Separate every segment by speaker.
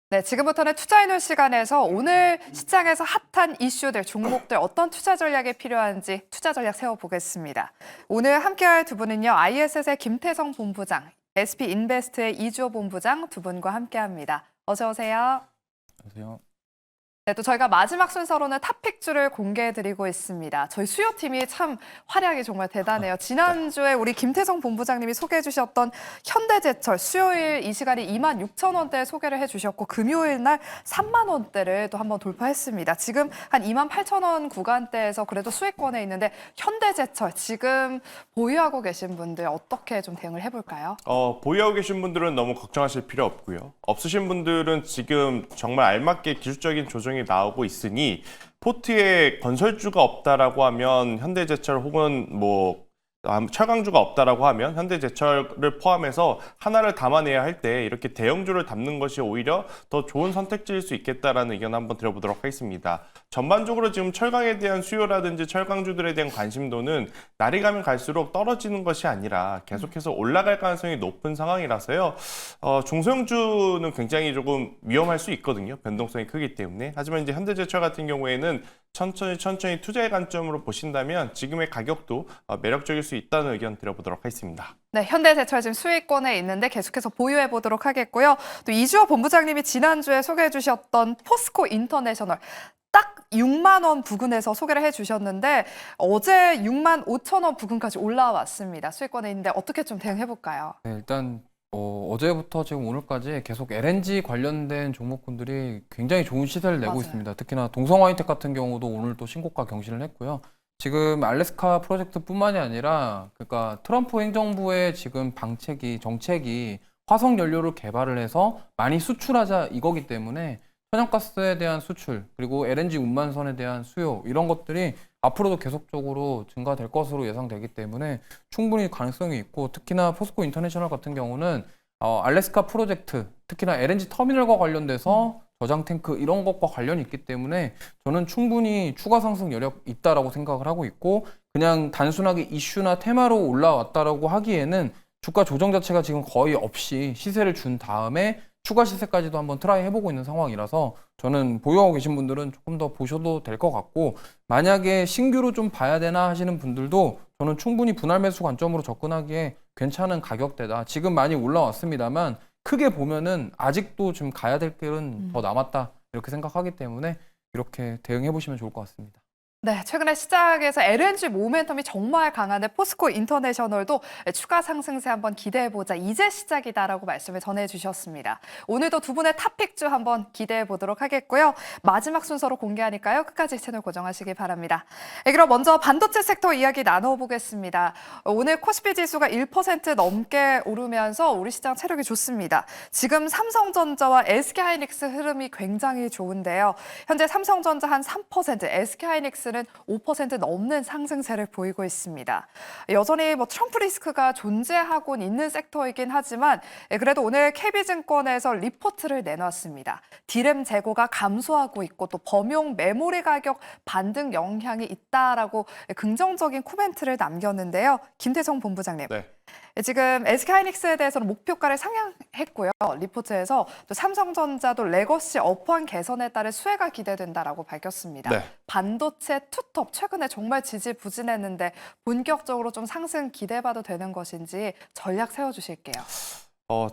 Speaker 1: 네, 지금부터는 투자해놓은 시간에서 오늘 시장에서 핫한 이슈들, 종목들 어떤 투자 전략이 필요한지 투자 전략 세워보겠습니다. 오늘 함께할 두 분은요, ISS의 김태성 본부장, SP인베스트의 이주호 본부장 두 분과 함께합니다. 어서 오세요.
Speaker 2: 안녕하세요.
Speaker 1: 네, 또 저희가 마지막 순서로는 탑픽주를 공개해드리고 있습니다. 저희 수요팀이 참 활약이 정말 대단해요. 지난주에 우리 김태성 본부장님이 소개해 주셨던 현대제철 수요일 이 시간에 26,000원대 소개를 해주셨고 금요일 날 3만 원대를 또 한번 돌파했습니다. 지금 한 28,000원 구간대에서 그래도 수익권에 있는데 현대제철 지금 보유하고 계신 분들 어떻게 좀 대응을 해볼까요?
Speaker 3: 보유하고 계신 분들은 너무 걱정하실 필요 없고요. 없으신 분들은 지금 정말 알맞게 기술적인 조정이 나오고 있으니 포트에 건설주가 없다라고 하면 현대제철 혹은 철강주가 없다라고 하면 현대제철을 포함해서 하나를 담아내야 할 때 이렇게 대형주를 담는 것이 오히려 더 좋은 선택지일 수 있겠다라는 의견 한번 드려보도록 하겠습니다. 전반적으로 지금 철강에 대한 수요라든지 철강주들에 대한 관심도는 날이 가면 갈수록 떨어지는 것이 아니라 계속해서 올라갈 가능성이 높은 상황이라서요. 중소형주는 굉장히 조금 위험할 수 있거든요. 변동성이 크기 때문에. 하지만 이제 현대제철 같은 경우에는 천천히 투자의 관점으로 보신다면 지금의 가격도 매력적일 수 있다는 의견 드려보도록 하겠습니다.
Speaker 1: 네, 현대제철 지금 수익권에 있는데 계속해서 보유해 보도록 하겠고요. 또 이주호 본부장님이 지난주에 소개해 주셨던 포스코 인터내셔널 딱 6만 원 부근에서 소개를 해주셨는데 어제 6만 5천 원 부근까지 올라왔습니다. 수익권에 있는데 어떻게 좀 대응해 볼까요?
Speaker 2: 네, 일단 어제부터 지금 오늘까지 계속 LNG 관련된 종목군들이 굉장히 좋은 시세를 내고
Speaker 1: 맞아요.
Speaker 2: 있습니다. 특히나 동성화이텍 같은 경우도 오늘 또 신고가 경신을 했고요. 지금 알래스카 프로젝트뿐만이 아니라 그러니까 트럼프 행정부의 지금 정책이 화석 연료를 개발을 해서 많이 수출하자 이거기 때문에 천연가스에 대한 수출 그리고 LNG 운반선에 대한 수요 이런 것들이 앞으로도 계속적으로 증가될 것으로 예상되기 때문에 충분히 가능성이 있고 특히나 포스코 인터내셔널 같은 경우는 알래스카 프로젝트 특히나 LNG 터미널과 관련돼서 저장 탱크 이런 것과 관련이 있기 때문에 저는 충분히 추가 상승 여력 있다라고 생각을 하고 있고 그냥 단순하게 이슈나 테마로 올라왔다라고 하기에는 주가 조정 자체가 지금 거의 없이 시세를 준 다음에 추가 시세까지도 한번 트라이 해보고 있는 상황이라서 저는 보유하고 계신 분들은 조금 더 보셔도 될 것 같고 만약에 신규로 좀 봐야 되나 하시는 분들도 저는 충분히 분할 매수 관점으로 접근하기에 괜찮은 가격대다. 지금 많이 올라왔습니다만 크게 보면은 아직도 좀 가야 될 길은 더 남았다 이렇게 생각하기 때문에 이렇게 대응해 보시면 좋을 것 같습니다.
Speaker 1: 네, 최근에 시작에서 LNG 모멘텀이 정말 강한데 포스코 인터내셔널도 추가 상승세 한번 기대해보자. 이제 시작이다라고 말씀을 전해주셨습니다. 오늘도 두 분의 탑픽주 한번 기대해보도록 하겠고요. 마지막 순서로 공개하니까요. 끝까지 채널 고정하시기 바랍니다. 네, 그럼 먼저 반도체 섹터 이야기 나눠보겠습니다. 오늘 코스피 지수가 1% 넘게 오르면서 우리 시장 체력이 좋습니다. 지금 삼성전자와 SK하이닉스 흐름이 굉장히 좋은데요. 현재 삼성전자 한 3%, SK하이닉스는 5% 넘는 상승세를 보이고 있습니다. 여전히 트럼프 리스크가 존재하고 있는 섹터이긴 하지만 그래도 오늘 KB증권에서 리포트를 내놨습니다. D램 재고가 감소하고 있고 또 범용 메모리 가격 반등 영향이 있다라고 긍정적인 코멘트를 남겼는데요. 김태성 본부장님.
Speaker 3: 네.
Speaker 1: 지금 SK하이닉스에 대해서는 목표가를 상향했고요. 리포트에서 또 삼성전자도 레거시 업황 개선에 따른 수혜가 기대된다라고 밝혔습니다.
Speaker 3: 네.
Speaker 1: 반도체 투톱 최근에 정말 지지부진했는데 본격적으로 좀 상승 기대해봐도 되는 것인지 전략 세워주실게요.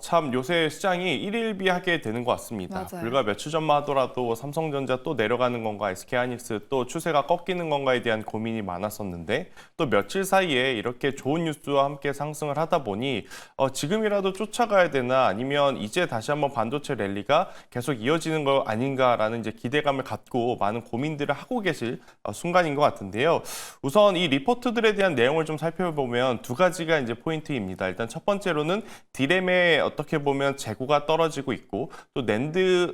Speaker 3: 참 요새 시장이 일일비하게 되는 것 같습니다.
Speaker 1: 맞아요.
Speaker 3: 불과 며칠 전만 하더라도 삼성전자 또 내려가는 건가, SK하이닉스 또 추세가 꺾이는 건가에 대한 고민이 많았었는데 또 며칠 사이에 이렇게 좋은 뉴스와 함께 상승을 하다 보니 지금이라도 쫓아가야 되나 아니면 이제 다시 한번 반도체 랠리가 계속 이어지는 거 아닌가라는 이제 기대감을 갖고 많은 고민들을 하고 계실 순간인 것 같은데요. 우선 이 리포트들에 대한 내용을 좀 살펴보면 두 가지가 이제 포인트입니다. 일단 첫 번째로는 D램의 어떻게 보면 재고가 떨어지고 있고 또 낸드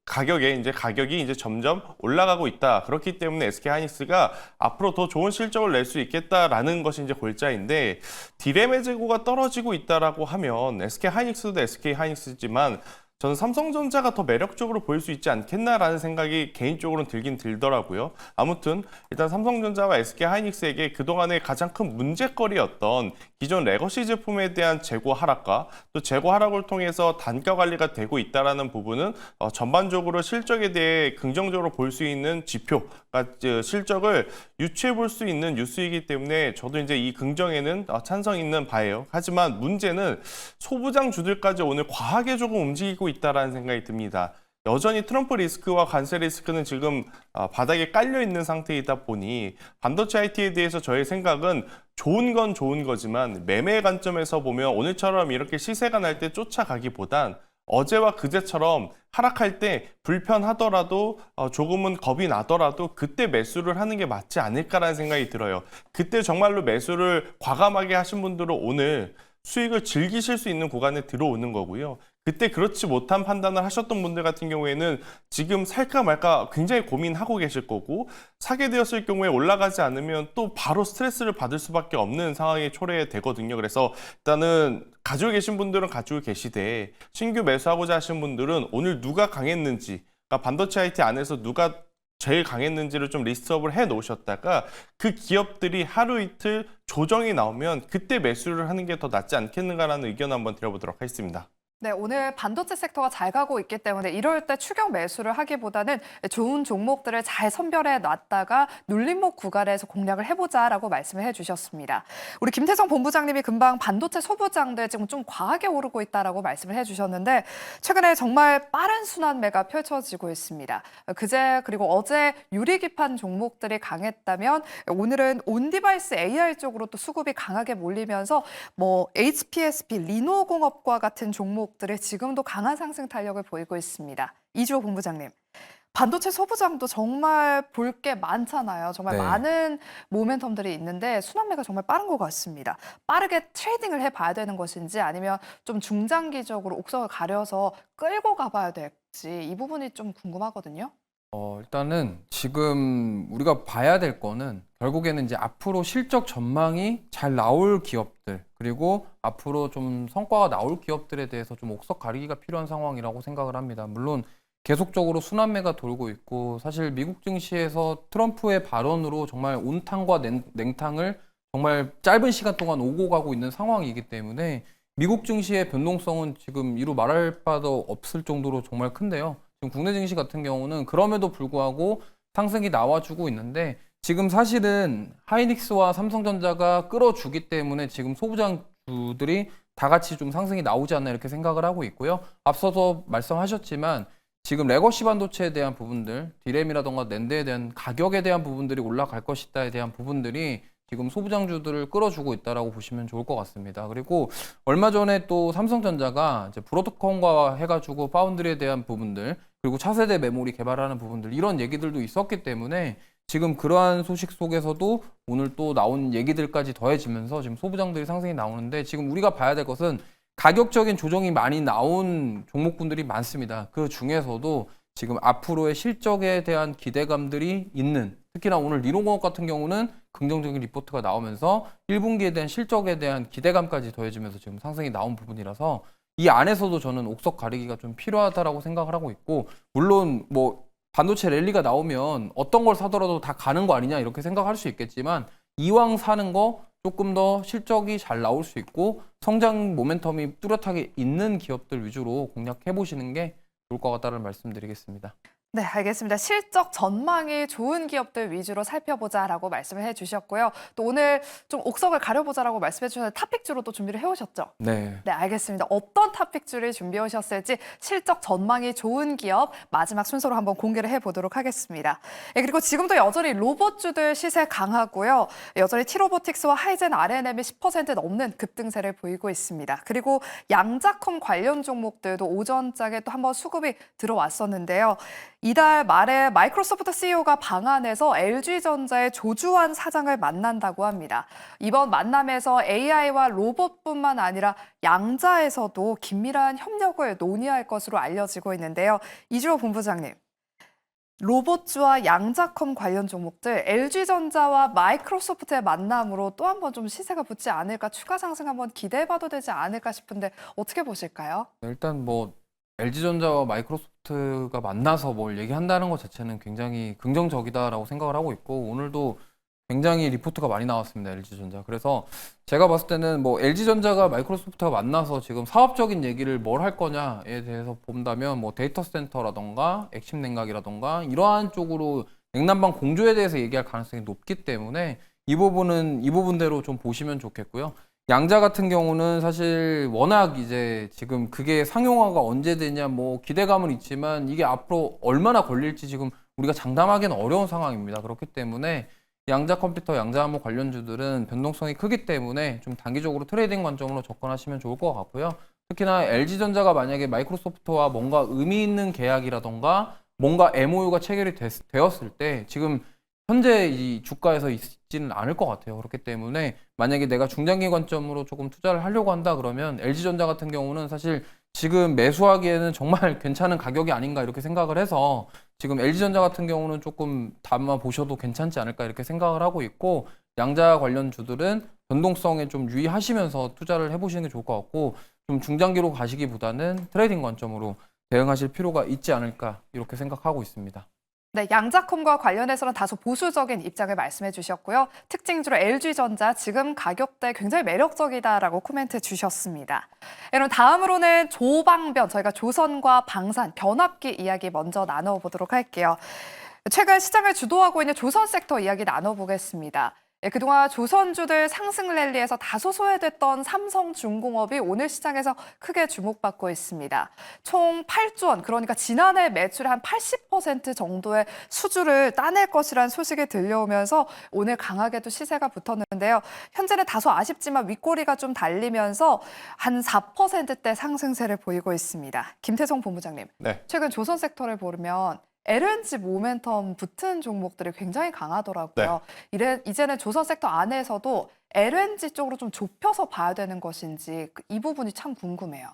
Speaker 3: 가격이 이제 점점 올라가고 있다. 그렇기 때문에 SK하이닉스가 앞으로 더 좋은 실적을 낼 수 있겠다라는 것이 이제 골자인데 D램의 재고가 떨어지고 있다라고 하면 SK하이닉스도 SK하이닉스지만 저는 삼성전자가 더 매력적으로 보일 수 있지 않겠나라는 생각이 개인적으로는 들긴 들더라고요. 아무튼 일단 삼성전자와 SK 하이닉스에게 그동안의 가장 큰 문제거리였던 기존 레거시 제품에 대한 재고 하락과 또 재고 하락을 통해서 단가 관리가 되고 있다는 부분은 전반적으로 실적에 대해 긍정적으로 볼 수 있는 지표가 실적을 유추해 볼 수 있는 뉴스이기 때문에 저도 이제 이 긍정에는 찬성 있는 바예요. 하지만 문제는 소부장주들까지 오늘 과하게 조금 움직이고 있다는 생각이 듭니다. 여전히 트럼프 리스크와 관세 리스크는 지금 바닥에 깔려 있는 상태이다 보니 반도체 IT에 대해서 저의 생각은 좋은 건 좋은 거지만 매매 관점에서 보면 오늘처럼 이렇게 시세가 날 때 쫓아가기보단 어제와 그제처럼 하락할 때 불편하더라도 조금은 겁이 나더라도 그때 매수를 하는 게 맞지 않을까라는 생각이 들어요. 그때 정말로 매수를 과감하게 하신 분들은 오늘 수익을 즐기실 수 있는 구간에 들어오는 거고요. 그때 그렇지 못한 판단을 하셨던 분들 같은 경우에는 지금 살까 말까 굉장히 고민하고 계실 거고 사게 되었을 경우에 올라가지 않으면 또 바로 스트레스를 받을 수밖에 없는 상황이 초래되거든요. 그래서 일단은 가지고 계신 분들은 가지고 계시되 신규 매수하고자 하신 분들은 오늘 누가 강했는지 그러니까 반도체 IT 안에서 누가 제일 강했는지를 좀 리스트업을 해 놓으셨다가 그 기업들이 하루 이틀 조정이 나오면 그때 매수를 하는 게 더 낫지 않겠는가라는 의견 한번 드려보도록 하겠습니다.
Speaker 1: 네, 오늘 반도체 섹터가 잘 가고 있기 때문에 이럴 때 추격 매수를 하기보다는 좋은 종목들을 잘 선별해 놨다가 눌림목 구간에서 공략을 해보자라고 말씀을 해주셨습니다. 우리 김태성 본부장님이 금방 반도체 소부장들 지금 좀 과하게 오르고 있다라고 말씀을 해주셨는데 최근에 정말 빠른 순환매가 펼쳐지고 있습니다. 그제 그리고 어제 유리기판 종목들이 강했다면 오늘은 온디바이스 AI 쪽으로 또 수급이 강하게 몰리면서 뭐 HPSP, 리노공업과 같은 종목들이 지금도 강한 상승 탄력을 보이고 있습니다. 이주호 본부장님, 반도체 소부장도 정말 볼 게 많잖아요. 정말
Speaker 2: 네.
Speaker 1: 많은 모멘텀들이 있는데 순환매가 정말 빠른 것 같습니다. 빠르게 트레이딩을 해봐야 되는 것인지 아니면 좀 중장기적으로 옥석을 가려서 끌고 가봐야 될지 이 부분이 좀 궁금하거든요.
Speaker 2: 일단은 지금 우리가 봐야 될 거는 결국에는 이제 앞으로 실적 전망이 잘 나올 기업들 그리고 앞으로 좀 성과가 나올 기업들에 대해서 좀 옥석 가리기가 필요한 상황이라고 생각을 합니다. 물론 계속적으로 순환매가 돌고 있고 사실 미국 증시에서 트럼프의 발언으로 정말 온탕과 냉탕을 정말 짧은 시간 동안 오고 가고 있는 상황이기 때문에 미국 증시의 변동성은 지금 이루 말할 바도 없을 정도로 정말 큰데요. 지금 국내 증시 같은 경우는 그럼에도 불구하고 상승이 나와주고 있는데 지금 사실은 하이닉스와 삼성전자가 끌어주기 때문에 지금 소부장주들이 다 같이 좀 상승이 나오지 않나 이렇게 생각을 하고 있고요. 앞서서 말씀하셨지만 지금 레거시 반도체에 대한 부분들, 디램이라던가 낸드에 대한 가격에 대한 부분들이 올라갈 것이다에 대한 부분들이 지금 소부장주들을 끌어주고 있다라고 보시면 좋을 것 같습니다. 그리고 얼마 전에 또 삼성전자가 이제 브로드컴과 해가지고 파운드리에 대한 부분들 그리고 차세대 메모리 개발하는 부분들 이런 얘기들도 있었기 때문에 지금 그러한 소식 속에서도 오늘 또 나온 얘기들까지 더해지면서 지금 소부장들이 상승이 나오는데 지금 우리가 봐야 될 것은 가격적인 조정이 많이 나온 종목군들이 많습니다. 그 중에서도 지금 앞으로의 실적에 대한 기대감들이 있는 특히나 오늘 리노공업 같은 경우는 긍정적인 리포트가 나오면서 1분기에 대한 실적에 대한 기대감까지 더해지면서 지금 상승이 나온 부분이라서 이 안에서도 저는 옥석 가리기가 좀 필요하다라고 생각을 하고 있고 물론 뭐 반도체 랠리가 나오면 어떤 걸 사더라도 다 가는 거 아니냐 이렇게 생각할 수 있겠지만 이왕 사는 거 조금 더 실적이 잘 나올 수 있고 성장 모멘텀이 뚜렷하게 있는 기업들 위주로 공략해 보시는 게 좋을 것 같다는 말씀드리겠습니다.
Speaker 1: 네, 알겠습니다. 실적 전망이 좋은 기업들 위주로 살펴보자라고 말씀을 해주셨고요. 또 오늘 좀 옥석을 가려보자라고 말씀해 주셨는데 탑픽주로 또 준비를 해오셨죠?
Speaker 2: 네.
Speaker 1: 네, 알겠습니다. 어떤 탑픽주를 준비해 오셨을지 실적 전망이 좋은 기업 마지막 순서로 한번 공개를 해보도록 하겠습니다. 네, 그리고 지금도 여전히 로봇주들 시세 강하고요. 여전히 티로보틱스와 하이젠 RNM이 10% 넘는 급등세를 보이고 있습니다. 그리고 양자컴 관련 종목들도 오전장에 또 한번 수급이 들어왔었는데요. 이달 말에 마이크로소프트 CEO가 방한해서 LG전자의 조주환 사장을 만난다고 합니다. 이번 만남에서 AI와 로봇뿐만 아니라 양자에서도 긴밀한 협력을 논의할 것으로 알려지고 있는데요. 이주호 본부장님, 로봇주와 양자컴 관련 종목들 LG전자와 마이크로소프트의 만남으로 또 한 번 좀 시세가 붙지 않을까, 추가 상승 한번 기대해봐도 되지 않을까 싶은데 어떻게 보실까요?
Speaker 2: 일단 뭐 LG전자와 마이크로소프트가 만나서 뭘 얘기한다는 것 자체는 굉장히 긍정적이다라고 생각을 하고 있고 오늘도 굉장히 리포트가 많이 나왔습니다. LG전자. 그래서 제가 봤을 때는 뭐 LG전자가 마이크로소프트가 만나서 지금 사업적인 얘기를 뭘 할 거냐에 대해서 본다면 뭐 데이터 센터라던가 액심 냉각이라던가 이러한 쪽으로 냉난방 공조에 대해서 얘기할 가능성이 높기 때문에 이 부분대로 좀 보시면 좋겠고요. 양자 같은 경우는 사실 워낙 이제 지금 그게 상용화가 언제 되냐 뭐 기대감은 있지만 이게 앞으로 얼마나 걸릴지 지금 우리가 장담하기는 어려운 상황입니다. 그렇기 때문에 양자 컴퓨터, 양자 암호 관련주들은 변동성이 크기 때문에 좀 단기적으로 트레이딩 관점으로 접근하시면 좋을 것 같고요. 특히나 LG전자가 만약에 마이크로소프트와 뭔가 의미 있는 계약이라던가 뭔가 MOU가 체결이 되었을 때 지금 현재 이 주가에서 있지는 않을 것 같아요. 그렇기 때문에 만약에 내가 중장기 관점으로 조금 투자를 하려고 한다 그러면 LG전자 같은 경우는 사실 지금 매수하기에는 정말 괜찮은 가격이 아닌가 이렇게 생각을 해서 지금 LG전자 같은 경우는 조금 담아 보셔도 괜찮지 않을까 이렇게 생각을 하고 있고 양자 관련 주들은 변동성에 좀 유의하시면서 투자를 해보시는 게 좋을 것 같고 좀 중장기로 가시기보다는 트레이딩 관점으로 대응하실 필요가 있지 않을까 이렇게 생각하고 있습니다.
Speaker 1: 네, 양자컴과 관련해서는 다소 보수적인 입장을 말씀해 주셨고요. 특징주로 LG전자 지금 가격대 굉장히 매력적이다라고 코멘트 주셨습니다. 그럼 다음으로는 조방변, 저희가 조선과 방산, 변압기 이야기 먼저 나눠보도록 할게요. 최근 시장을 주도하고 있는 조선 섹터 이야기 나눠보겠습니다. 그동안 조선주들 상승 랠리에서 다소 소외됐던 삼성중공업이 오늘 시장에서 크게 주목받고 있습니다. 총 8조 원, 그러니까 지난해 매출의 한 80% 정도의 수주를 따낼 것이라는 소식이 들려오면서 오늘 강하게도 시세가 붙었는데요. 현재는 다소 아쉽지만 윗꼬리가 좀 달리면서 한 4%대 상승세를 보이고 있습니다. 김태성 본부장님,
Speaker 3: 네.
Speaker 1: 최근 조선 섹터를 보면 LNG 모멘텀 붙은 종목들이 굉장히 강하더라고요. 이제는 조선 섹터 안에서도 LNG 쪽으로 좀 좁혀서 봐야 되는 것인지 이 부분이 참 궁금해요.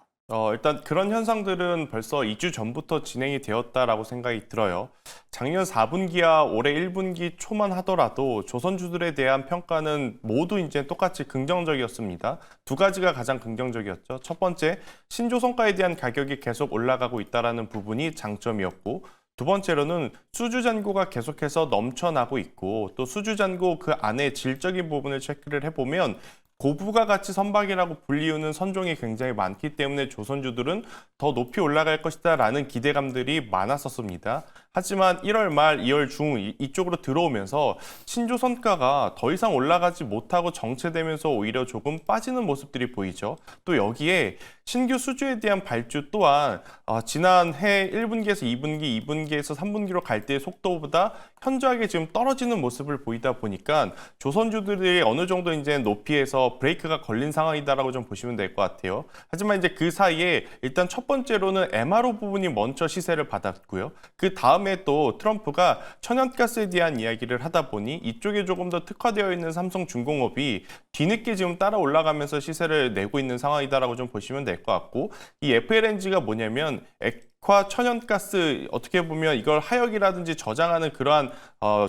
Speaker 3: 일단 그런 현상들은 벌써 2주 전부터 진행이 되었다라고 생각이 들어요. 작년 4분기와 올해 1분기 초만 하더라도 조선주들에 대한 평가는 모두 이제 똑같이 긍정적이었습니다. 두 가지가 가장 긍정적이었죠. 첫 번째, 신조선가에 대한 가격이 계속 올라가고 있다는 부분이 장점이었고, 두 번째로는 수주 잔고가 계속해서 넘쳐나고 있고 또 수주 잔고 그 안에 질적인 부분을 체크를 해보면 고부가 가치 선박이라고 불리우는 선종이 굉장히 많기 때문에 조선주들은 더 높이 올라갈 것이다 라는 기대감들이 많았었습니다. 하지만 1월 말 2월 중 이쪽으로 들어오면서 신조선가가 더 이상 올라가지 못하고 정체되면서 오히려 조금 빠지는 모습들이 보이죠. 또 여기에 신규 수주에 대한 발주 또한 지난해 1분기에서 2분기, 2분기에서 3분기로 갈 때의 속도보다 현저하게 지금 떨어지는 모습을 보이다 보니까 조선주들이 어느 정도 이제 높이에서 브레이크가 걸린 상황이다라고 좀 보시면 될 것 같아요. 하지만 이제 그 사이에 일단 첫 번째로는 MRO 부분이 먼저 시세를 받았고요. 그 다음에 또 트럼프가 천연가스에 대한 이야기를 하다 보니 이쪽에 조금 더 특화되어 있는 삼성중공업이 뒤늦게 지금 따라 올라가면서 시세를 내고 있는 상황이다라고 좀 보시면 될 것 같고, 이 FLNG가 뭐냐면 액화 천연가스, 어떻게 보면 이걸 하역이라든지 저장하는 그러한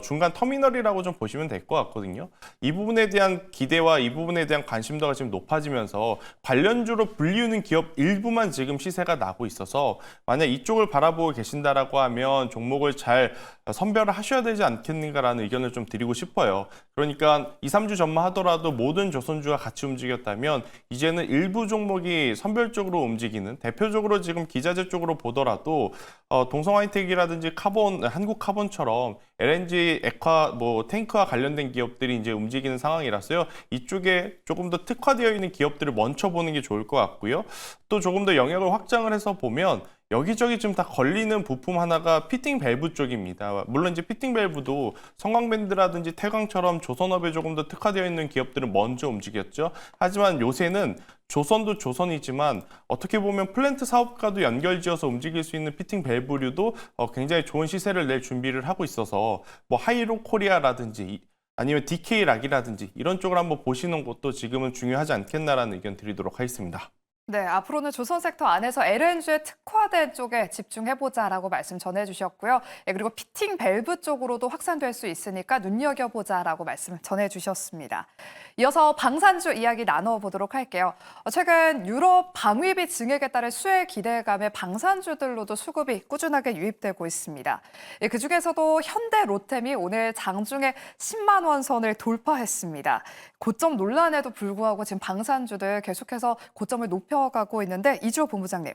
Speaker 3: 중간 터미널이라고 좀 보시면 될 것 같거든요. 이 부분에 대한 기대와 이 부분에 대한 관심도가 지금 높아지면서 관련주로 불리우는 기업 일부만 지금 시세가 나고 있어서 만약 이쪽을 바라보고 계신다라고 하면 종목을 잘 선별을 하셔야 되지 않겠는가라는 의견을 좀 드리고 싶어요. 그러니까 2, 3주 전만 하더라도 모든 조선주가 같이 움직였다면 이제는 일부 종목이 선별적으로 움직이는, 대표적으로 지금 기자재 쪽으로 보더라도 동성하이텍이라든지 카본, 한국카본처럼 LNG, 액화, 탱크와 관련된 기업들이 이제 움직이는 상황이라서요. 이쪽에 조금 더 특화되어 있는 기업들을 먼저 보는 게 좋을 것 같고요. 또 조금 더 영역을 확장을 해서 보면 여기저기 지금 다 걸리는 부품 하나가 피팅 밸브 쪽입니다. 물론 이제 피팅 밸브도 성광밴드라든지 태광처럼 조선업에 조금 더 특화되어 있는 기업들은 먼저 움직였죠. 하지만 요새는 조선도 조선이지만 어떻게 보면 플랜트 사업과도 연결지어서 움직일 수 있는 피팅 밸브류도 굉장히 좋은 시세를 낼 준비를 하고 있어서 하이로 코리아라든지 아니면 DK 락이라든지 이런 쪽을 한번 보시는 것도 지금은 중요하지 않겠나라는 의견 드리도록 하겠습니다.
Speaker 1: 네, 앞으로는 조선 섹터 안에서 LNG에 특화된 쪽에 집중해보자라고 말씀 전해주셨고요. 예, 그리고 피팅 밸브 쪽으로도 확산될 수 있으니까 눈여겨보자라고 말씀 전해주셨습니다. 이어서 방산주 이야기 나눠보도록 할게요. 최근 유럽 방위비 증액에 따른 수혜 기대감에 방산주들로도 수급이 꾸준하게 유입되고 있습니다. 예, 그중에서도 현대 로템이 오늘 장중에 10만 원 선을 돌파했습니다. 고점 논란에도 불구하고 지금 방산주들 계속해서 고점을 높여가고 있는데 이주호 본부장님,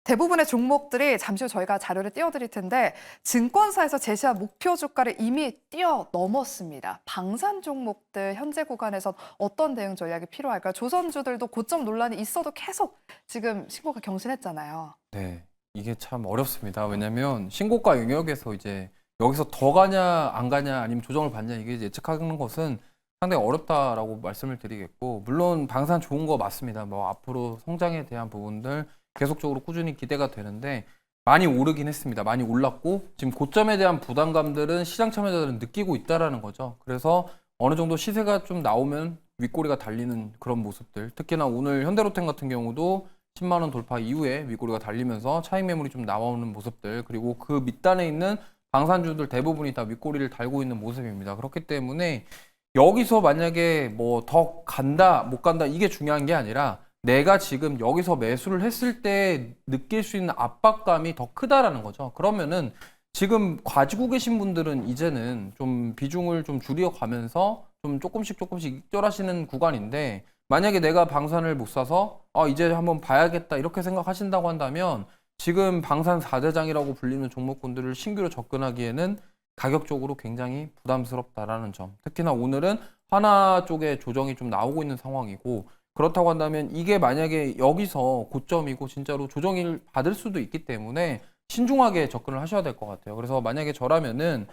Speaker 1: 대부분의 종목들이 잠시 후 저희가 자료를 띄워드릴 텐데 증권사에서 제시한 목표 주가를 이미 뛰어넘었습니다. 방산 종목들 현재 구간에선 어떤 대응 전략이 필요할까요? 조선주들도 고점 논란이 있어도 계속 지금 신고가 경신했잖아요.
Speaker 2: 네, 이게 참 어렵습니다. 왜냐하면 신고가 영역에서 이제 여기서 더 가냐 안 가냐 아니면 조정을 받냐 이게 예측하는 것은 상당히 어렵다라고 말씀을 드리겠고, 물론 방산 좋은 거 맞습니다. 뭐 앞으로 성장에 대한 부분들 계속적으로 꾸준히 기대가 되는데 많이 오르긴 했습니다. 많이 올랐고 지금 고점에 대한 부담감들은 시장 참여자들은 느끼고 있다라는 거죠. 그래서 어느 정도 시세가 좀 나오면 윗꼬리가 달리는 그런 모습들, 특히나 오늘 현대로템 같은 경우도 10만 원 돌파 이후에 윗꼬리가 달리면서 차익 매물이 좀 나오는 모습들, 그리고 그 밑단에 있는 방산주들 대부분이 다 윗꼬리를 달고 있는 모습입니다. 그렇기 때문에 여기서 만약에 뭐 더 간다 못 간다 이게 중요한 게 아니라 내가 지금 여기서 매수를 했을 때 느낄 수 있는 압박감이 더 크다라는 거죠. 그러면은 지금 가지고 계신 분들은 이제는 좀 비중을 좀 줄여가면서 좀 조금씩 익절하시는 구간인데, 만약에 내가 방산을 못 사서 이제 한번 봐야겠다 이렇게 생각하신다고 한다면 지금 방산 4대장이라고 불리는 종목군들을 신규로 접근하기에는 가격적으로 굉장히 부담스럽다라는 점. 특히나 오늘은 하나 쪽에 조정이 좀 나오고 있는 상황이고, 그렇다고 한다면 이게 만약에 여기서 고점이고 진짜로 조정을 받을 수도 있기 때문에 신중하게 접근을 하셔야 될 것 같아요. 그래서 만약에 저라면은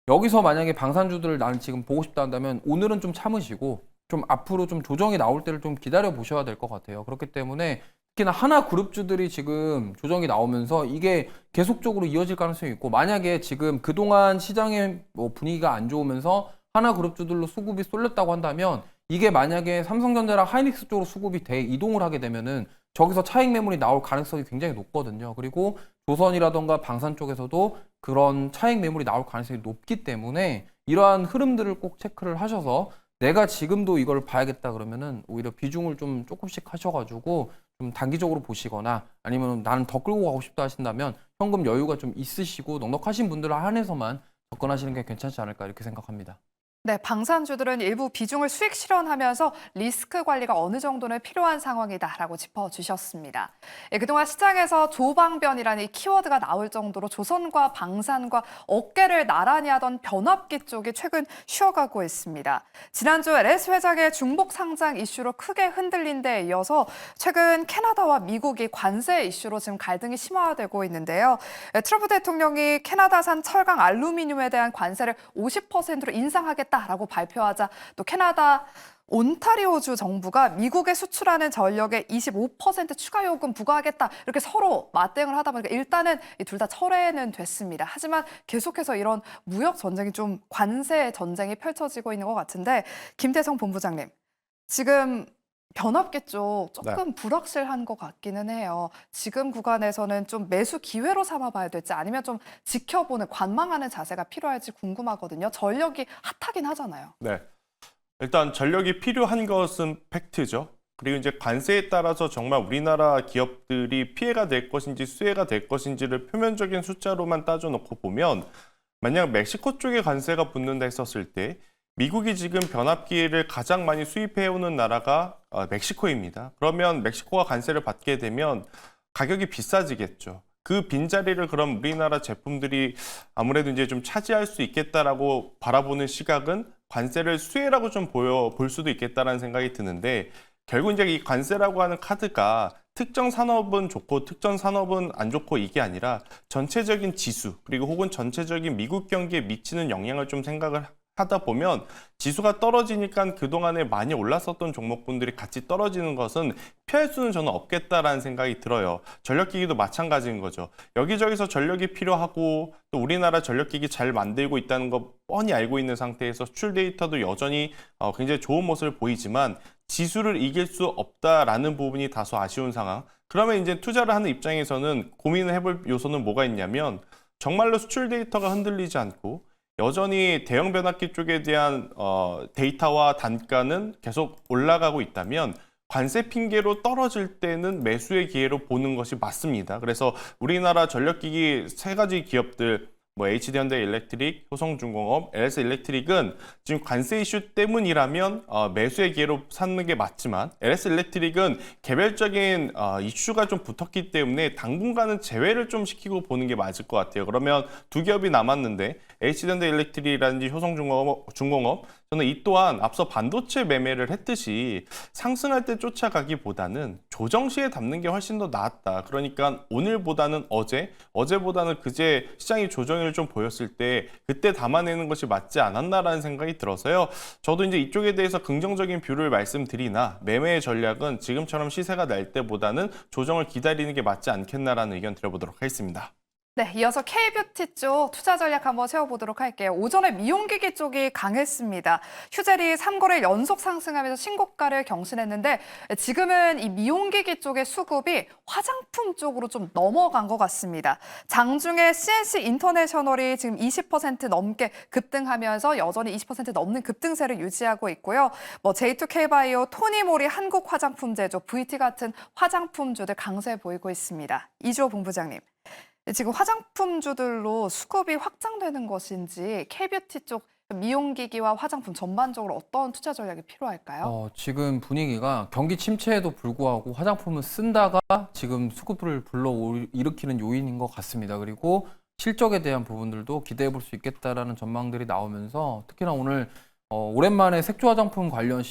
Speaker 2: 여기서 만약에 방산주들을 나는 지금 보고 싶다 한다면 오늘은 좀 참으시고 좀 앞으로 좀 조정이 나올 때를 좀 기다려 보셔야 될 것 같아요. 그렇기 때문에 특히나 하나 그룹주들이 지금 조정이 나오면서 이게 계속적으로 이어질 가능성이 있고, 만약에 지금 그동안 시장의 뭐 분위기가 안 좋으면서 하나 그룹주들로 수급이 쏠렸다고 한다면 이게 만약에 삼성전자랑 하이닉스 쪽으로 수급이 이동을 하게 되면은 저기서 차익 매물이 나올 가능성이 굉장히 높거든요. 그리고 조선이라던가 방산 쪽에서도 그런 차익 매물이 나올 가능성이 높기 때문에 이러한 흐름들을 꼭 체크를 하셔서 내가 지금도 이걸 봐야겠다 그러면은 오히려 비중을 좀 조금씩 하셔가지고 좀 단기적으로 보시거나 아니면 나는 더 끌고 가고 싶다 하신다면 현금 여유가 좀 있으시고 넉넉하신 분들을 한해서만 접근하시는 게 괜찮지 않을까 이렇게 생각합니다.
Speaker 1: 네, 방산주들은 일부 비중을 수익 실현하면서 리스크 관리가 어느 정도는 필요한 상황이다라고 짚어주셨습니다. 예, 그동안 시장에서 조방변이라는 이 키워드가 나올 정도로 조선과 방산과 어깨를 나란히 하던 변압기 쪽이 최근 쉬어가고 있습니다. 지난주 LS 회장의 중복 상장 이슈로 크게 흔들린 데에 이어서 최근 캐나다와 미국이 관세 이슈로 지금 갈등이 심화되고 있는데요. 예, 트럼프 대통령이 캐나다산 철강 알루미늄에 대한 관세를 50%로 인상하겠다 라고 발표하자 또 캐나다 온타리오주 정부가 미국에 수출하는 전력에 25% 추가 요금 부과하겠다 이렇게 서로 맞대응을 하다 보니까 일단은 둘 다 철회는 됐습니다. 하지만 계속해서 이런 무역 전쟁이 좀 관세 전쟁이 펼쳐지고 있는 것 같은데, 김태성 본부장님, 지금 변압기 쪽 조금 불확실한 것 같기는 해요. 지금 구간에서는 좀 매수 기회로 삼아봐야 될지 아니면 좀 지켜보는 관망하는 자세가 필요할지 궁금하거든요. 전력이 핫하긴 하잖아요.
Speaker 3: 네. 일단 전력이 필요한 것은 팩트죠. 그리고 이제 관세에 따라서 정말 우리나라 기업들이 피해가 될 것인지 수혜가 될 것인지를 표면적인 숫자로만 따져놓고 보면, 만약 멕시코 쪽에 관세가 붙는다 했었을 때 미국이 지금 변압기를 가장 많이 수입해오는 나라가 멕시코입니다. 그러면 멕시코가 관세를 받게 되면 가격이 비싸지겠죠. 그 빈자리를 그럼 우리나라 제품들이 아무래도 이제 좀 차지할 수 있겠다라고 바라보는 시각은 관세를 수혜라고 좀 볼 수도 있겠다라는 생각이 드는데, 결국 이제 이 관세라고 하는 카드가 특정 산업은 좋고 특정 산업은 안 좋고 이게 아니라 전체적인 지수 그리고 혹은 전체적인 미국 경기에 미치는 영향을 좀 생각을 하다 보면 지수가 떨어지니까 그동안에 많이 올랐었던 종목군들이 같이 떨어지는 것은 피할 수는 저는 없겠다라는 생각이 들어요. 전력기기도 마찬가지인 거죠. 여기저기서 전력이 필요하고 또 우리나라 전력기기 잘 만들고 있다는 거 뻔히 알고 있는 상태에서 수출 데이터도 여전히 굉장히 좋은 모습을 보이지만 지수를 이길 수 없다라는 부분이 다소 아쉬운 상황. 그러면 이제 투자를 하는 입장에서는 고민을 해볼 요소는 뭐가 있냐면 정말로 수출 데이터가 흔들리지 않고 여전히 대형 변압기 쪽에 대한 데이터와 단가는 계속 올라가고 있다면 관세 핑계로 떨어질 때는 매수의 기회로 보는 것이 맞습니다. 그래서 우리나라 전력기기 세 가지 기업들 뭐 HD현대 일렉트릭, 효성중공업, LS 일렉트릭은 지금 관세 이슈 때문이라면 매수의 기회로 삼는 게 맞지만 LS 일렉트릭은 개별적인 이슈가 좀 붙었기 때문에 당분간은 제외를 좀 시키고 보는 게 맞을 것 같아요. 그러면 두 기업이 남았는데 HD현대 일렉트릭이라든지 효성중공업 저는 이 또한 앞서 반도체 매매를 했듯이 상승할 때 쫓아가기보다는 조정 시에 담는 게 훨씬 더 나았다. 그러니까 오늘보다는 어제보다는 그제 시장이 조정을 좀 보였을 때 그때 담아내는 것이 맞지 않았나라는 생각이 들어서요. 저도 이제 이쪽에 대해서 긍정적인 뷰를 말씀드리나 매매의 전략은 지금처럼 시세가 날 때보다는 조정을 기다리는 게 맞지 않겠나라는 의견 드려보도록 하겠습니다.
Speaker 1: 네, 이어서 K뷰티 쪽 투자 전략 한번 세워보도록 할게요. 오전에 미용기기 쪽이 강했습니다. 휴젤이 3거래일 연속 상승하면서 신고가를 경신했는데 지금은 이 미용기기 쪽의 수급이 화장품 쪽으로 좀 넘어간 것 같습니다. 장중에 CNC 인터내셔널이 지금 20% 넘게 급등하면서 여전히 20% 넘는 급등세를 유지하고 있고요. 뭐 J2K바이오, 토니모리, 한국화장품제조, VT 같은 화장품주들 강세 보이고 있습니다. 이주호 본부장님. 지금 화장품주들로 수급이 확장되는 것인지 K뷰티 쪽 미용기기와 화장품 전반적으로 어떤 투자 전략이 필요할까요?
Speaker 2: 지금 분위기가 경기 침체에도 불구하고 화장품을 쓴다가 지금 수급을 일으키는 요인인 것 같습니다. 그리고 실적에 대한 부분들도 기대해 볼 수 있겠다라는 전망들이 나오면서 특히나 오늘 오랜만에 색조 화장품 관련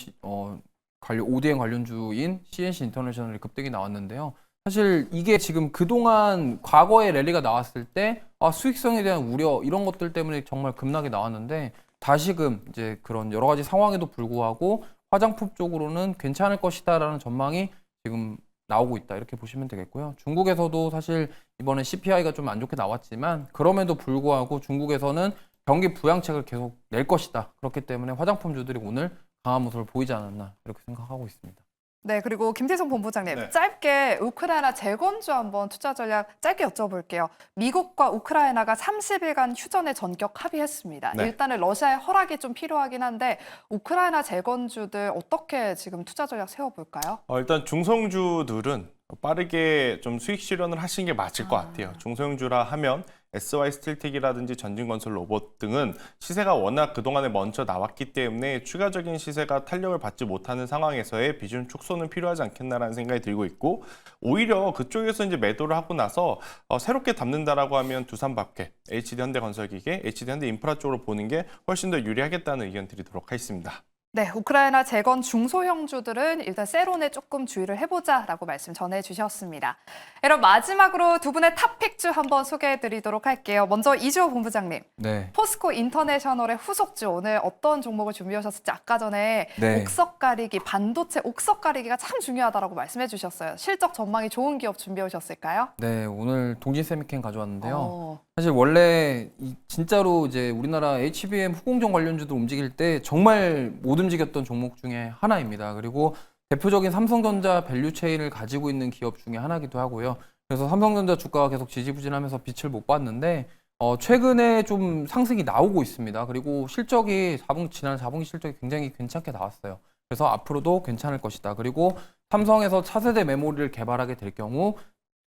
Speaker 2: ODM 관련주인 CNC 인터내셔널이 급등이 나왔는데요. 사실 이게 지금 그동안 과거에 랠리가 나왔을 때 수익성에 대한 우려 이런 것들 때문에 정말 급락이 나왔는데 다시금 이제 그런 여러 가지 상황에도 불구하고 화장품 쪽으로는 괜찮을 것이다라는 전망이 지금 나오고 있다 이렇게 보시면 되겠고요. 중국에서도 사실 이번에 CPI가 좀 안 좋게 나왔지만 그럼에도 불구하고 중국에서는 경기 부양책을 계속 낼 것이다. 그렇기 때문에 화장품주들이 오늘 강한 모습을 보이지 않았나 이렇게 생각하고 있습니다.
Speaker 1: 네, 그리고 김태성 본부장님,
Speaker 3: 네.
Speaker 1: 짧게 우크라이나 재건주 한번 투자 전략 짧게 여쭤볼게요. 미국과 우크라이나가 30일간 휴전에 전격 합의했습니다.
Speaker 3: 네.
Speaker 1: 일단은 러시아의 허락이 좀 필요하긴 한데 우크라이나 재건주들 어떻게 지금 투자 전략 세워볼까요?
Speaker 3: 일단 중성주들은 빠르게 좀 수익 실현을 하시는 게 맞을 것 같아요. 중소형주라 하면 SY 스틸텍이라든지 전진건설 로봇 등은 시세가 워낙 그동안에 먼저 나왔기 때문에 추가적인 시세가 탄력을 받지 못하는 상황에서의 비중 축소는 필요하지 않겠나라는 생각이 들고 있고 오히려 그쪽에서 이제 매도를 하고 나서 새롭게 담는다라고 하면 두산밥켓, HD현대건설기계, HD현대인프라 쪽으로 보는 게 훨씬 더 유리하겠다는 의견 드리도록 하겠습니다.
Speaker 1: 네, 우크라이나 재건 중소형주들은 일단 세론에 조금 주의를 해보자라고 말씀 전해주셨습니다. 그럼 마지막으로 두 분의 탑픽주 한번 소개해드리도록 할게요. 먼저 이주호 본부장님.
Speaker 2: 네.
Speaker 1: 포스코 인터내셔널의 후속주 오늘 어떤 종목을 준비하셨을지 아까 전에
Speaker 2: 네.
Speaker 1: 옥석 가리기, 반도체 옥석 가리기가 참 중요하다라고 말씀해 주셨어요. 실적 전망이 좋은 기업 준비해 오셨을까요?
Speaker 2: 네, 오늘 동진세미캠 가져왔는데요.
Speaker 1: 어.
Speaker 2: 사실 원래 진짜로 이제 우리나라 HBM 후공정 관련주들 움직일 때 정말 못 움직였던 종목 중에 하나입니다. 그리고 대표적인 삼성전자 밸류체인을 가지고 있는 기업 중에 하나이기도 하고요. 그래서 삼성전자 주가가 계속 지지부진하면서 빛을 못 봤는데 최근에 좀 상승이 나오고 있습니다. 그리고 실적이 지난 4분기 실적이 굉장히 괜찮게 나왔어요. 그래서 앞으로도 괜찮을 것이다. 그리고 삼성에서 차세대 메모리를 개발하게 될 경우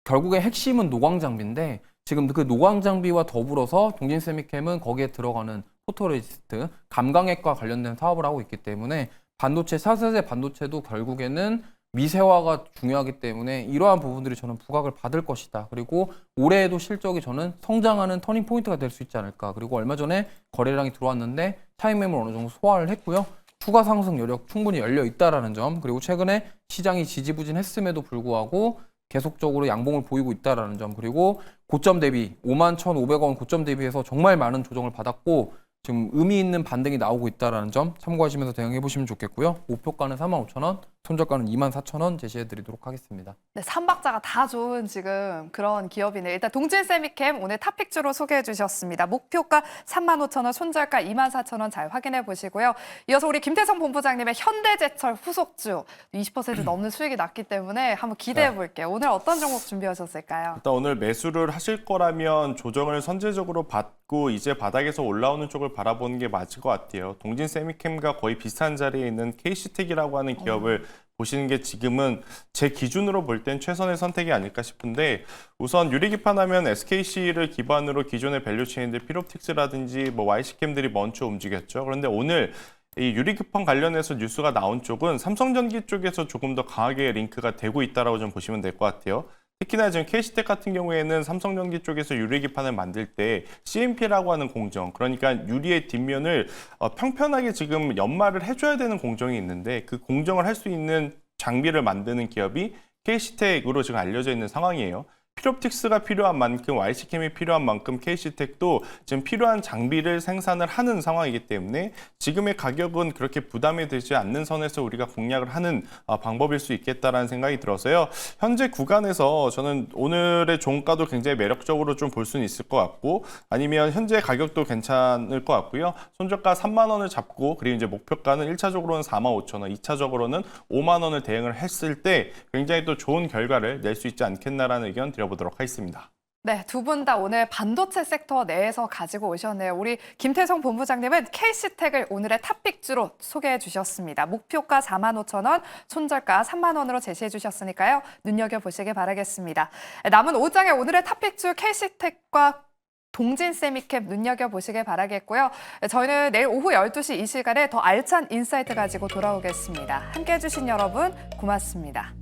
Speaker 2: 결국에 핵심은 노광 장비인데 지금 그 노광 장비와 더불어서 동진세미캠은 거기에 들어가는 포토레지스트, 감광핵과 관련된 사업을 하고 있기 때문에 반도체, 4세대 반도체도 결국에는 미세화가 중요하기 때문에 이러한 부분들이 저는 부각을 받을 것이다. 그리고 올해에도 실적이 저는 성장하는 터닝 포인트가 될 수 있지 않을까. 그리고 얼마 전에 거래량이 들어왔는데 차익 매물 어느 정도 소화를 했고요. 추가 상승 여력 충분히 열려 있다라는 점, 그리고 최근에 시장이 지지부진했음에도 불구하고 계속적으로 양봉을 보이고 있다라는 점, 그리고 고점 대비 51,500원 고점 대비해서 정말 많은 조정을 받았고 지금 의미 있는 반등이 나오고 있다라는 점 참고하시면서 대응해 보시면 좋겠고요. 목표가는 45,000원, 손절가는 24,000원 제시해드리도록 하겠습니다.
Speaker 1: 네, 삼박자가 다 좋은 지금 그런 기업이네요. 일단 동진세미캠 오늘 탑픽주로 소개해 주셨습니다. 목표가 35,000원, 손절가 24,000원 잘 확인해 보시고요. 이어서 우리 김태성 본부장님의 현대제철 후속주 20% 넘는 수익이 났기 때문에 한번 기대해 볼게요. 오늘 어떤 종목 준비하셨을까요?
Speaker 3: 일단 오늘 매수를 하실 거라면 조정을 선제적으로 받고 이제 바닥에서 올라오는 쪽을 바라보는 게 맞을 것 같아요. 동진 세미캠과 거의 비슷한 자리에 있는 KC텍이라고 하는 기업을 보시는 게 지금은 제 기준으로 볼 땐 최선의 선택이 아닐까 싶은데, 우선 유리기판하면 SKC를 기반으로 기존의 밸류체인들 피롭틱스라든지 뭐 YC캠들이 먼저 움직였죠. 그런데 오늘 이 유리기판 관련해서 뉴스가 나온 쪽은 삼성전기 쪽에서 조금 더 강하게 링크가 되고 있다라고 좀 보시면 될 것 같아요. 특히나 지금 KC텍 같은 경우에는 삼성전기 쪽에서 유리기판을 만들 때 CMP라고 하는 공정, 그러니까 유리의 뒷면을 평평하게 지금 연마를 해줘야 되는 공정이 있는데, 그 공정을 할 수 있는 장비를 만드는 기업이 KC텍으로 지금 알려져 있는 상황이에요. 피롭틱스가 필요한 만큼, YC캠이 필요한 만큼 KC텍도 지금 필요한 장비를 생산을 하는 상황이기 때문에 지금의 가격은 그렇게 부담이 되지 않는 선에서 우리가 공략을 하는 방법일 수 있겠다라는 생각이 들어서요. 현재 구간에서 저는 오늘의 종가도 굉장히 매력적으로 좀 볼 수는 있을 것 같고, 아니면 현재 가격도 괜찮을 것 같고요. 손절가 3만 원을 잡고, 그리고 이제 목표가는 1차적으로는 45,000원, 2차적으로는 5만 원을 대응을 했을 때 굉장히 또 좋은 결과를 낼 수 있지 않겠나라는 의견 드려보도록 하겠습니다.
Speaker 1: 네, 두 분 다 오늘 반도체 섹터 내에서 가지고 오셨네요. 우리 김태성 본부장님은 KC텍을 오늘의 탑픽주로 소개해 주셨습니다. 목표가 45,000원, 손절가 3만 원으로 제시해 주셨으니까요. 눈여겨보시길 바라겠습니다. 남은 5장의 오늘의 탑픽주 KC텍과 동진세미캠 눈여겨보시길 바라겠고요. 저희는 내일 오후 12시 이 시간에 더 알찬 인사이트 가지고 돌아오겠습니다. 함께해 주신 여러분 고맙습니다.